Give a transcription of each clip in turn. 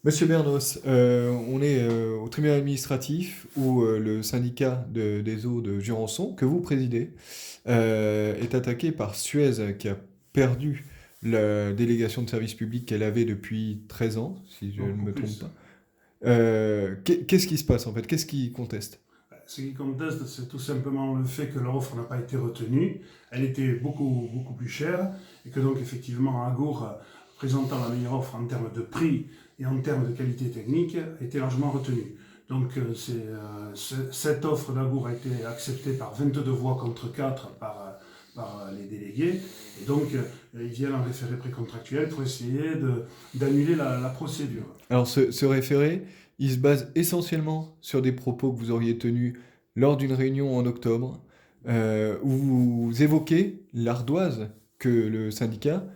Monsieur Bernos, on est au tribunal administratif où le syndicat des eaux de Jurançon, que vous présidez, est attaqué par Suez qui a perdu la délégation de service public qu'elle avait depuis 13 ans, si je ne Beaucoup me trompe plus. pas. Qu'est-ce qui se passe en fait? Qu'est-ce qui conteste? Ce qui conteste, c'est tout simplement le fait que l'offre n'a pas été retenue. Elle était beaucoup plus chère et que donc effectivement Agour, présentant la meilleure offre en termes de prix et en termes de qualité technique, a été largement retenue. Donc cette offre d'Agour a été acceptée par 22 voix contre 4 par les délégués. Et donc ils viennent en référé précontractuel pour essayer d'annuler la procédure. Alors ce référé, il se base essentiellement sur des propos que vous auriez tenus lors d'une réunion en octobre, où vous évoquez l'ardoise que le syndicat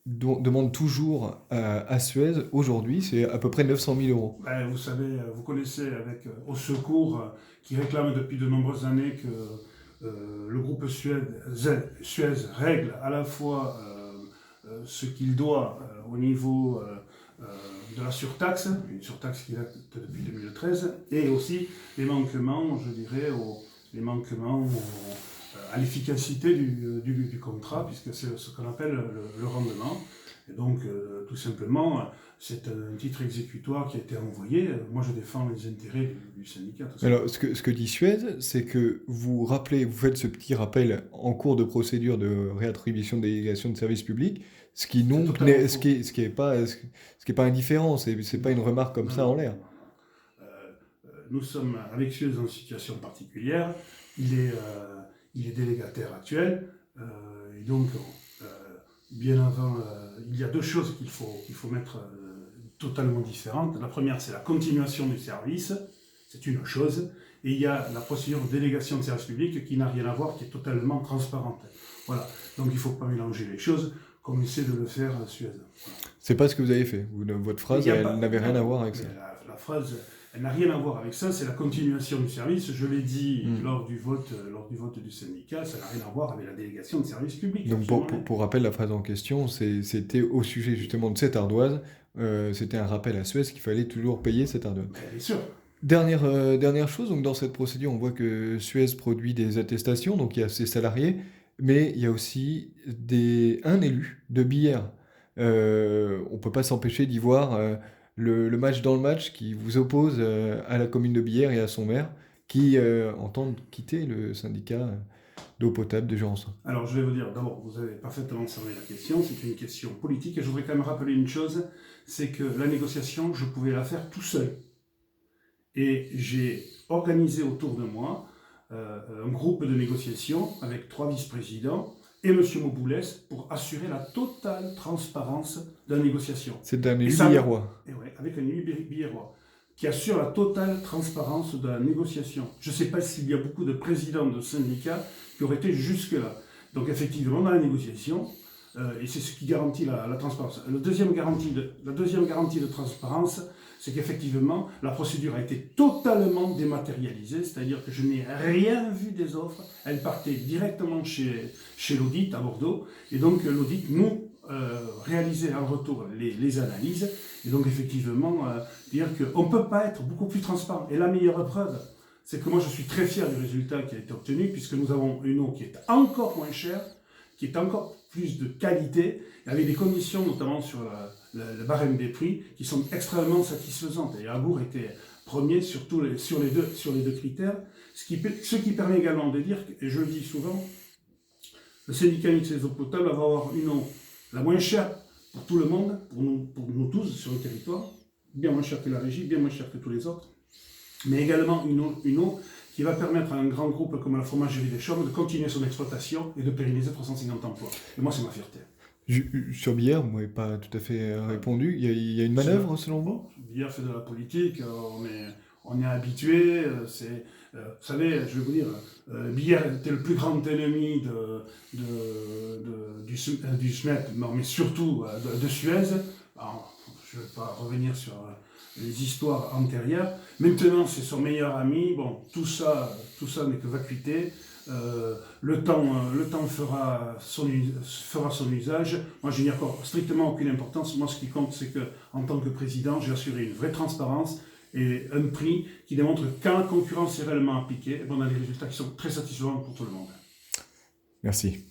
demande toujours à Suez aujourd'hui, c'est à peu près 900 000 euros. Ben, vous savez, vous connaissez avec Au Secours, qui réclame depuis de nombreuses années que le groupe Suez règle à la fois ce qu'il doit au niveau de la surtaxe, une surtaxe qui date depuis 2013, et aussi les manquements, je dirais, les manquements à l'efficacité du contrat, puisque c'est ce qu'on appelle le rendement. Et donc, tout simplement, c'est un titre exécutoire qui a été envoyé. Moi, je défends les intérêts du syndicat, tout Alors, simplement. ce que dit Suez, c'est que vous rappelez, vous faites ce petit rappel en cours de procédure de réattribution de délégation de service public, ce qui C'est donc totalement faux. ce qui est pas indifférent, c'est pas une Non, remarque comme non, ça non, en non, l'air. non, non. Nous sommes avec Suez dans une situation particulière. Il est délégataire actuel. Et donc, euh, bien avant, il y a deux choses qu'il faut mettre totalement différentes. La première, c'est la continuation du service. C'est une chose. Et il y a la procédure de délégation de service public qui n'a rien à voir, qui est totalement transparente. Voilà. Donc il ne faut pas mélanger les choses comme essaie de le faire Suez. Voilà. C'est pas ce que vous avez fait. Votre Il phrase, y a elle pas, n'avait rien à non, voir avec mais ça. la phrase, elle n'a rien à voir avec ça, c'est la continuation du service. Je l'ai dit Hmm. lors du vote du syndicat, ça n'a rien à voir avec la délégation de service public, Donc absolument rien. pour rappel, la phrase en question, c'était au sujet justement de cette ardoise, c'était un rappel à Suez qu'il fallait toujours payer cette ardoise. Mais bien sûr, Dernière chose, donc dans cette procédure, on voit que Suez produit des attestations, donc il y a ses salariés, mais il y a aussi un élu de Billère. On ne peut pas s'empêcher d'y voir le match dans le match qui vous oppose à la commune de Billère et à son maire, qui entendent quitter le syndicat d'eau potable de Jurançon. alors je vais vous dire, d'abord, vous avez parfaitement cerné la question, c'est une question politique, et je voudrais quand même rappeler une chose, c'est que la négociation, je pouvais la faire tout seul. Et j'ai organisé autour de moi un groupe de négociation avec 3 vice-présidents et M. Moboulès pour assurer la totale transparence de la négociation. C'est un Et élu ça, billérois. et ouais, avec un élu biérois qui assure la totale transparence de la négociation. Je ne sais pas s'il y a beaucoup de présidents de syndicats qui auraient été jusque-là. Donc effectivement, dans la négociation, et c'est ce qui garantit la transparence. La deuxième garantie de transparence, c'est qu'effectivement, la procédure a été totalement dématérialisée, c'est-à-dire que je n'ai rien vu des offres. Elle partait directement chez l'audit à Bordeaux, et donc l'audit nous réalisait en retour les analyses, et donc effectivement, dire qu'on ne peut pas être beaucoup plus transparent. Et la meilleure preuve, c'est que moi je suis très fier du résultat qui a été obtenu, puisque nous avons une eau qui est encore moins chère, qui est encore plus de qualité, avec des conditions, notamment sur le barème des prix, qui sont extrêmement satisfaisantes. Et Agour était premier sur les deux critères, ce qui permet également de dire, et je le dis souvent, le syndicat mixte des eaux potables va avoir une eau la moins chère pour tout le monde, pour nous tous sur le territoire, bien moins chère que la régie, bien moins chère que tous les autres, mais également une eau qui va permettre à un grand groupe comme la Fromagerie des Chaumes de continuer son exploitation et de pérenniser 350 emplois. Et moi, c'est ma fierté. Sur Billère, vous m'avez pas tout à fait répondu. Il y a une manœuvre selon vous? Hier, fait de la politique, on est habitué. Vous savez, je vais vous dire, Billère était le plus grand ennemi du SMET, mais surtout de Suez. Alors, je ne vais pas revenir sur les histoires antérieures. Maintenant, c'est son meilleur ami. Bon, tout ça n'est que vacuité. Le temps fera son usage. Moi, je n'y accorde strictement aucune importance. Moi, ce qui compte, c'est que, en tant que président, j'ai assuré une vraie transparence et un prix qui démontre que quand la concurrence est réellement appliquée, on a des résultats qui sont très satisfaisants pour tout le monde. Merci.